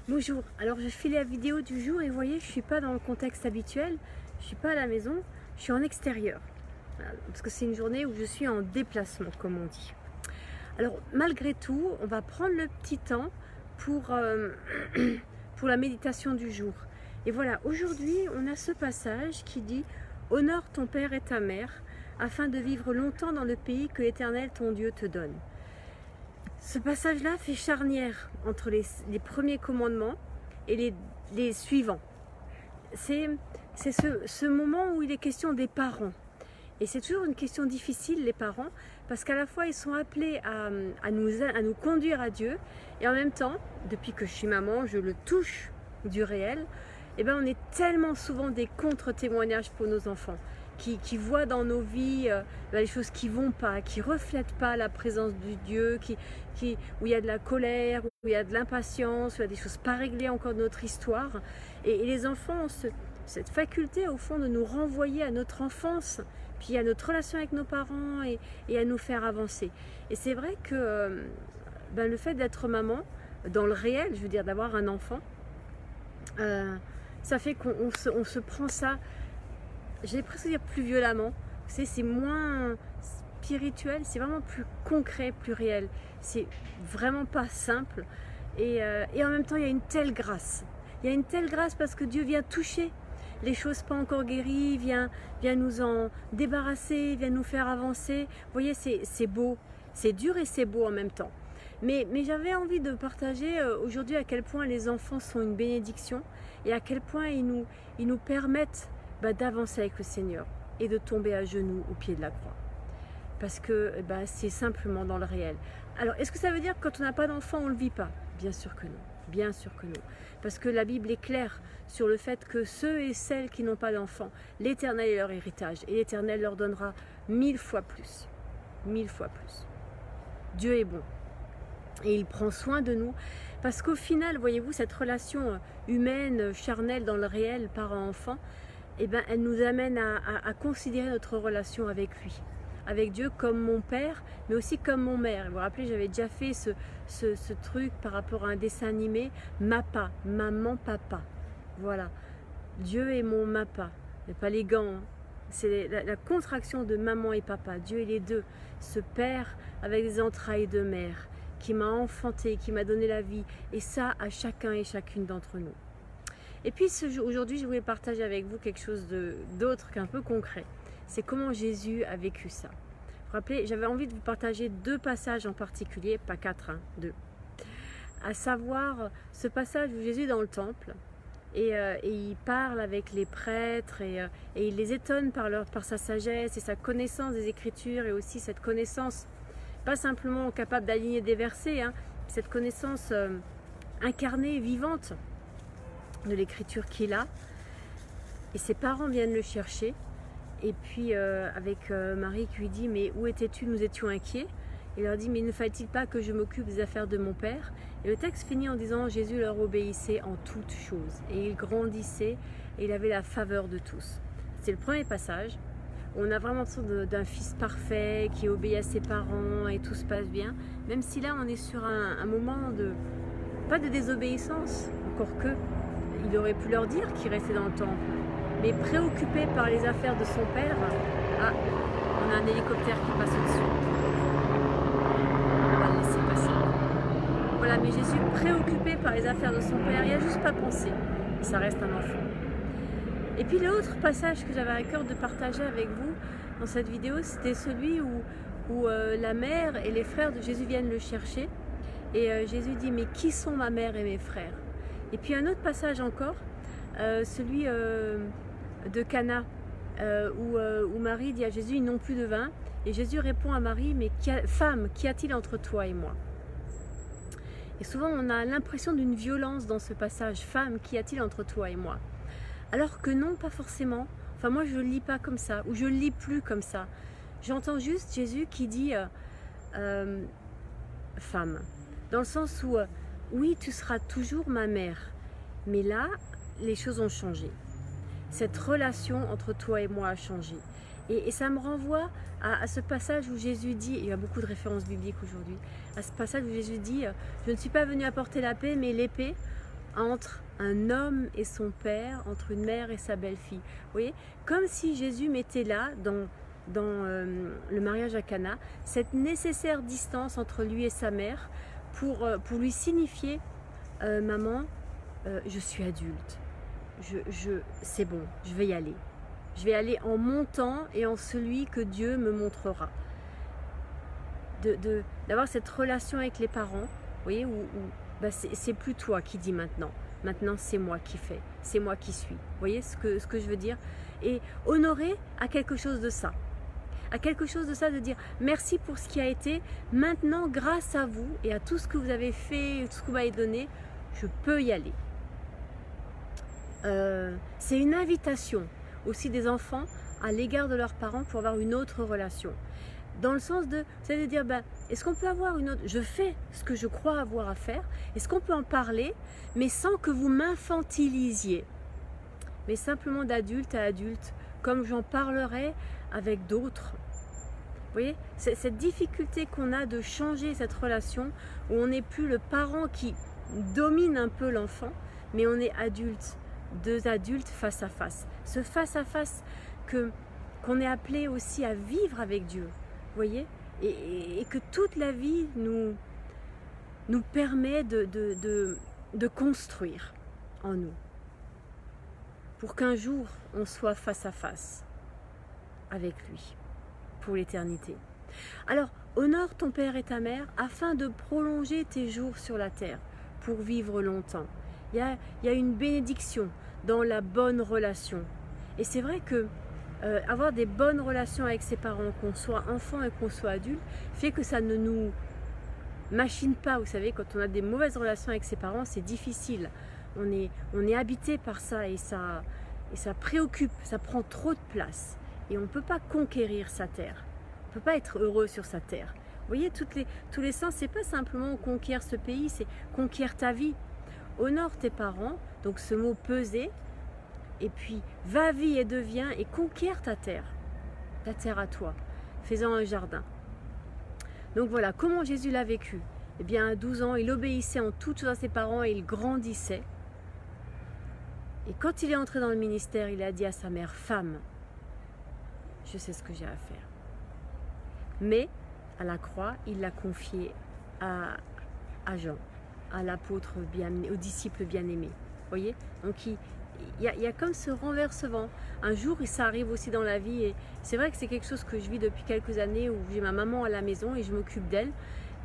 Bonjour, alors je fais la vidéo du jour et vous voyez, je ne suis pas dans le contexte habituel, je ne suis pas à la maison, je suis en extérieur. Voilà, parce que c'est une journée où je suis en déplacement, comme on dit. Alors malgré tout, on va prendre le petit temps pour la méditation du jour. Et voilà, aujourd'hui, on a ce passage qui dit « Honore ton père et ta mère, afin de vivre longtemps dans le pays que l'Éternel ton Dieu te donne. » Ce passage-là fait charnière entre les premiers commandements et les suivants. C'est ce moment où il est question des parents. Et c'est toujours une question difficile, les parents, parce qu'à la fois ils sont appelés à nous conduire à Dieu, et en même temps, depuis que je suis maman, je le touche du réel, et bien on est tellement souvent des contre-témoignages pour nos enfants, qui voient dans nos vies les choses qui ne vont pas, qui ne reflètent pas la présence du Dieu, où il y a de la colère, où il y a de l'impatience, où il y a des choses pas réglées encore de notre histoire. Et les enfants ont cette faculté au fond de nous renvoyer à notre enfance, puis à notre relation avec nos parents et à nous faire avancer. Et c'est vrai que le fait d'être maman, dans le réel, je veux dire d'avoir un enfant, ça fait qu'on se prend ça, j'allais presque dire plus violemment, c'est moins spirituel, c'est vraiment plus concret, plus réel, c'est vraiment pas simple et en même temps il y a une telle grâce, parce que Dieu vient toucher les choses pas encore guéries, vient nous en débarrasser, vient nous faire avancer. Vous voyez, c'est beau, c'est dur et c'est beau en même temps. Mais j'avais envie de partager aujourd'hui à quel point les enfants sont une bénédiction et à quel point ils nous permettent d'avancer avec le Seigneur et de tomber à genoux au pied de la croix. Parce que c'est simplement dans le réel. Alors, est-ce que ça veut dire que quand on n'a pas d'enfant, on ne le vit pas? Bien sûr que non. Bien sûr que non. Parce que la Bible est claire sur le fait que ceux et celles qui n'ont pas d'enfants, l'Éternel est leur héritage. Et l'Éternel leur donnera 1000 fois plus. 1000 fois plus. Dieu est bon. Et il prend soin de nous. Parce qu'au final, voyez-vous, cette relation humaine, charnelle dans le réel, parent-enfant, elle nous amène à considérer notre relation avec lui. Avec Dieu comme mon père, mais aussi comme mon mère. Vous vous rappelez, j'avais déjà fait ce truc par rapport à un dessin animé, MAPA, maman, papa. Voilà, Dieu est mon MAPA, mais pas les gants. Hein. C'est la contraction de maman et papa. Dieu est les deux. Ce père avec des entrailles de mère, qui m'a enfanté, qui m'a donné la vie. Et ça, à chacun et chacune d'entre nous. Et puis aujourd'hui, je voulais partager avec vous quelque chose d'autre qu'un peu concret. C'est comment Jésus a vécu ça. Vous vous rappelez, j'avais envie de vous partager 2 passages en particulier, pas 4, 2. À savoir ce passage où Jésus est dans le temple et il parle avec les prêtres et il les étonne par sa sagesse et sa connaissance des Écritures et aussi cette connaissance, pas simplement capable d'aligner des versets, hein, cette connaissance incarnée, vivante de l'Écriture qu'il a. Et ses parents viennent le chercher. Et puis avec Marie qui lui dit « Mais où étais-tu? Nous étions inquiets. » Il leur dit « Mais ne fallait-il pas que je m'occupe des affaires de mon Père ?» Et le texte finit en disant « Jésus leur obéissait en toutes choses. Et il grandissait et il avait la faveur de tous. » C'est le premier passage. On a vraiment l'impression d'un fils parfait qui obéit à ses parents et tout se passe bien. Même si là on est sur un moment pas de désobéissance, encore que il aurait pu leur dire qu'il restait dans le temple. Mais préoccupé par les affaires de son père, ah, on a un hélicoptère qui passe au-dessus. On va le laisser passer. Voilà, mais Jésus, préoccupé par les affaires de son père, il n'a juste pas pensé. Et ça reste un enfant. Et puis l'autre passage que j'avais à cœur de partager avec vous dans cette vidéo, c'était celui où la mère et les frères de Jésus viennent le chercher. Et Jésus dit, mais qui sont ma mère et mes frères? Et puis un autre passage encore, celui de Cana, où Marie dit à Jésus, ils n'ont plus de vin. Et Jésus répond à Marie, mais femme, qu'y a-t-il entre toi et moi? Et souvent on a l'impression d'une violence dans ce passage, femme, qu'y a-t-il entre toi et moi? Alors que non, pas forcément. Enfin moi je ne le lis pas comme ça, ou je ne le lis plus comme ça. J'entends juste Jésus qui dit femme, dans le sens où oui, tu seras toujours ma mère, mais là, les choses ont changé. Cette relation entre toi et moi a changé. Et ça me renvoie à ce passage où Jésus dit, il y a beaucoup de références bibliques aujourd'hui, à ce passage où Jésus dit, je ne suis pas venu apporter la paix, mais l'épée. entre un homme et son père, entre une mère et sa belle-fille. Vous voyez, comme si Jésus mettait là, dans le mariage à Cana, cette nécessaire distance entre lui et sa mère pour lui signifier maman, je suis adulte, c'est bon, je vais y aller. Je vais aller en mon temps et en celui que Dieu me montrera. D'avoir cette relation avec les parents, vous voyez, où ben c'est plus toi qui dis maintenant. Maintenant, c'est moi qui fais, c'est moi qui suis. Vous voyez ce que je veux dire? Et honorer à quelque chose de ça. À quelque chose de ça, de dire merci pour ce qui a été. Maintenant, grâce à vous et à tout ce que vous avez fait, tout ce que vous m'avez donné, je peux y aller. C'est une invitation aussi des enfants à l'égard de leurs parents pour avoir une autre relation. Dans le sens de, c'est de dire, ben, est-ce qu'on peut avoir une autre... Je fais ce que je crois avoir à faire. Est-ce qu'on peut en parler, mais sans que vous m'infantilisiez, mais simplement d'adulte à adulte, comme j'en parlerai avec d'autres. Vous voyez, cette difficulté qu'on a de changer cette relation, où on n'est plus le parent qui domine un peu l'enfant, mais on est adulte, deux adultes face à face. Ce face à face qu'on est appelé aussi à vivre avec Dieu. Vous voyez, et que toute la vie nous permet de construire en nous, pour qu'un jour on soit face à face avec lui, pour l'éternité. Alors, honore ton père et ta mère afin de prolonger tes jours sur la terre, pour vivre longtemps. Il y a une bénédiction dans la bonne relation. Et c'est vrai que avoir des bonnes relations avec ses parents, qu'on soit enfant et qu'on soit adulte, fait que ça ne nous machine pas. Vous savez, quand on a des mauvaises relations avec ses parents, c'est difficile. On est habité par ça et ça préoccupe, ça prend trop de place. Et on ne peut pas conquérir sa terre. On ne peut pas être heureux sur sa terre. Vous voyez, tous les sens, c'est pas simplement conquérir ce pays, c'est conquérir ta vie. Honore tes parents, donc ce mot peser, et puis va, vie et deviens et conquiert ta terre à toi, fais-en un jardin. Donc voilà, comment Jésus l'a vécu? Eh bien, à 12 ans, il obéissait en toutes choses à ses parents et il grandissait. Et quand il est entré dans le ministère, il a dit à sa mère, femme, je sais ce que j'ai à faire. Mais à la croix, il l'a confié à Jean, à l'apôtre bien-aimé, au disciple bien-aimé. Vous voyez? Donc il y a comme ce renversement. Un jour, ça arrive aussi dans la vie. Et c'est vrai que c'est quelque chose que je vis depuis quelques années, où j'ai ma maman à la maison et je m'occupe d'elle.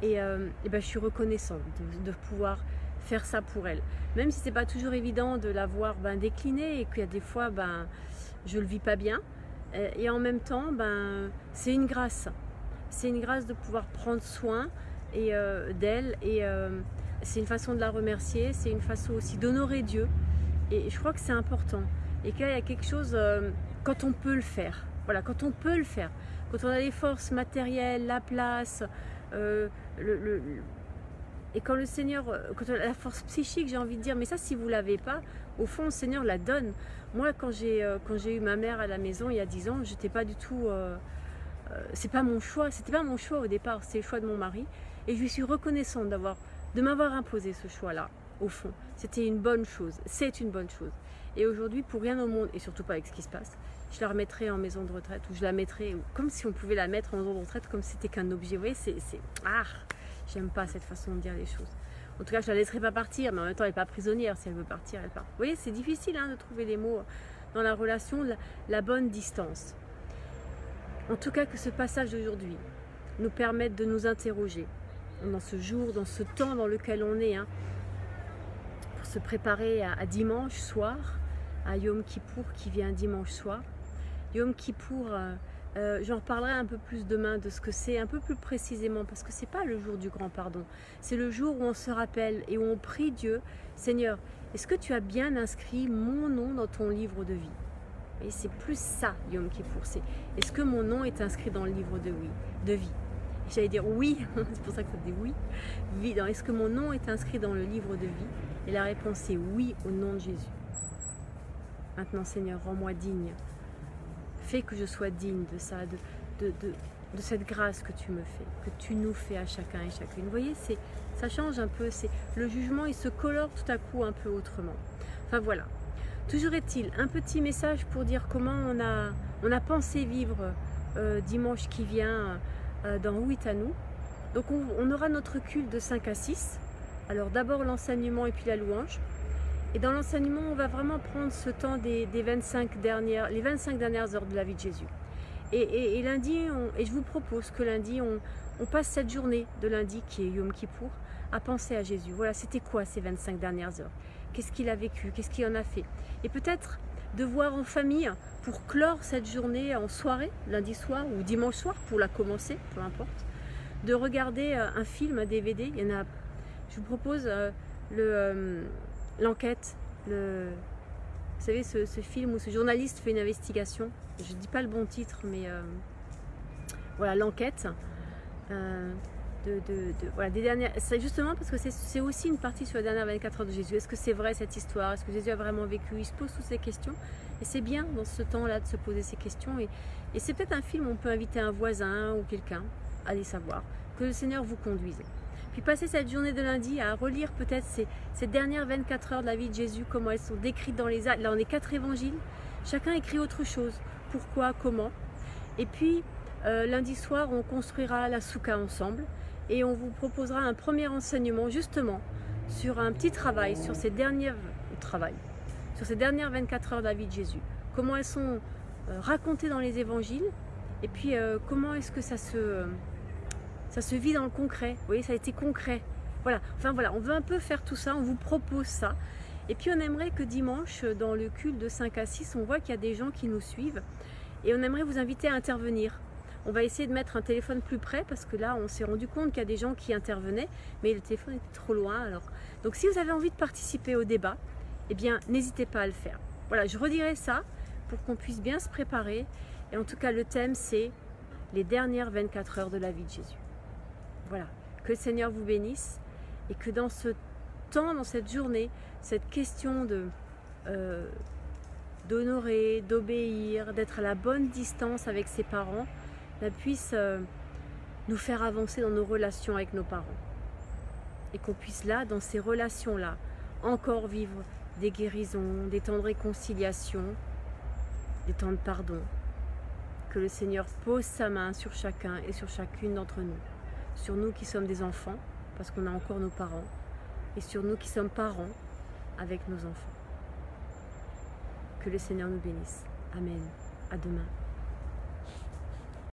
Et ben, je suis reconnaissante de pouvoir faire ça pour elle. Même si c'est pas toujours évident de la voir décliner et qu'il y a des fois, je le vis pas bien. Et en même temps, c'est une grâce. C'est une grâce de pouvoir prendre soin d'elle. Et c'est une façon de la remercier. C'est une façon aussi d'honorer Dieu. Et je crois que c'est important. Et qu'il y a quelque chose, quand on peut le faire. Voilà, quand on peut le faire. Quand on a les forces matérielles, la place, et quand le Seigneur, quand on a la force psychique, j'ai envie de dire, mais ça, si vous ne l'avez pas, au fond, le Seigneur la donne. Moi, quand j'ai eu ma mère à la maison il y a 10 ans, j'étais pas du tout... c'est pas mon choix, c'était pas mon choix au départ, c'est le choix de mon mari. Et je lui suis reconnaissante de m'avoir imposé ce choix-là, au fond. C'était une bonne chose, c'est une bonne chose. Et aujourd'hui, pour rien au monde, et surtout pas avec ce qui se passe, je la remettrai en maison de retraite, ou je la mettrai, comme si on pouvait la mettre en maison de retraite, comme si c'était qu'un objet. Vous voyez, j'aime pas cette façon de dire les choses. En tout cas, je la laisserai pas partir, mais en même temps, elle n'est pas prisonnière. Si elle veut partir, elle part. Vous voyez, c'est difficile de trouver les mots dans la relation, la bonne distance. En tout cas, que ce passage d'aujourd'hui nous permette de nous interroger dans ce jour, dans ce temps dans lequel on est, pour se préparer à dimanche soir, à Yom Kippour qui vient dimanche soir. Yom Kippour, j'en reparlerai un peu plus demain de ce que c'est, un peu plus précisément, parce que c'est pas le jour du grand pardon. C'est le jour où on se rappelle et où on prie Dieu, Seigneur, est-ce que tu as bien inscrit mon nom dans ton livre de vie? Et c'est plus ça, Yom Kippour, c'est est-ce que mon nom est inscrit dans le livre de vie? J'allais dire oui, c'est pour ça que ça dit oui. Est-ce que mon nom est inscrit dans le livre de vie? Et la réponse est oui, au nom de Jésus. Maintenant, Seigneur, rends-moi digne. Fais que je sois digne de ça, de cette grâce que tu me fais, que tu nous fais à chacun et chacune. Vous voyez, ça change un peu, le jugement, il se colore tout à coup un peu autrement. Enfin voilà. Toujours est-il, un petit message pour dire comment on a pensé vivre dimanche qui vient dans Huitanu. Donc on aura notre culte de 5 à 6. Alors d'abord l'enseignement et puis la louange. Et dans l'enseignement, on va vraiment prendre ce temps les 25 dernières heures de la vie de Jésus. Et lundi, et je vous propose que lundi, on passe cette journée de lundi qui est Yom Kippour à penser à Jésus. Voilà, c'était quoi ces 25 dernières heures? Qu'est-ce qu'il a vécu? Qu'est-ce qu'il en a fait? Et peut-être de voir en famille pour clore cette journée en soirée, lundi soir ou dimanche soir pour la commencer, peu importe, de regarder un film, un DVD. Il y en a, je vous propose l'enquête, vous savez ce film où ce journaliste fait une investigation, je ne dis pas le bon titre, mais voilà, l'enquête voilà, des dernières, c'est justement parce que c'est aussi une partie sur les dernières 24 heures de Jésus. Est-ce que c'est vrai cette histoire? Est-ce que Jésus a vraiment vécu? Il se pose toutes ces questions et c'est bien dans ce temps-là de se poser ces questions et c'est peut-être un film où on peut inviter un voisin ou quelqu'un, allez savoir, que le Seigneur vous conduise. Puis passer cette journée de lundi à relire peut-être ces dernières 24 heures de la vie de Jésus, comment elles sont décrites dans les actes. Là on est 4 évangiles, chacun écrit autre chose, pourquoi, comment. Et puis lundi soir on construira la souka ensemble et on vous proposera un premier enseignement justement sur un petit travail, sur ces dernières 24 heures de la vie de Jésus. Comment elles sont racontées dans les évangiles et puis comment est-ce que ça se vit dans le concret. Vous voyez, ça a été concret. Voilà, enfin voilà, on veut un peu faire tout ça, on vous propose ça. Et puis on aimerait que dimanche, dans le culte de 5 à 6, on voit qu'il y a des gens qui nous suivent et on aimerait vous inviter à intervenir. On va essayer de mettre un téléphone plus près parce que là, on s'est rendu compte qu'il y a des gens qui intervenaient, mais le téléphone était trop loin. Alors. Donc si vous avez envie de participer au débat, eh bien, n'hésitez pas à le faire. Voilà, je redirai ça pour qu'on puisse bien se préparer. Et en tout cas, le thème, c'est les dernières 24 heures de la vie de Jésus. Voilà, que le Seigneur vous bénisse et que dans ce temps, dans cette journée, cette question d'honorer, d'obéir, d'être à la bonne distance avec ses parents, puisse nous faire avancer dans nos relations avec nos parents. Et qu'on puisse là, dans ces relations-là, encore vivre des guérisons, des temps de réconciliation, des temps de pardon. Que le Seigneur pose sa main sur chacun et sur chacune d'entre nous. Sur nous qui sommes des enfants, parce qu'on a encore nos parents, et sur nous qui sommes parents avec nos enfants. Que le Seigneur nous bénisse. Amen. À demain.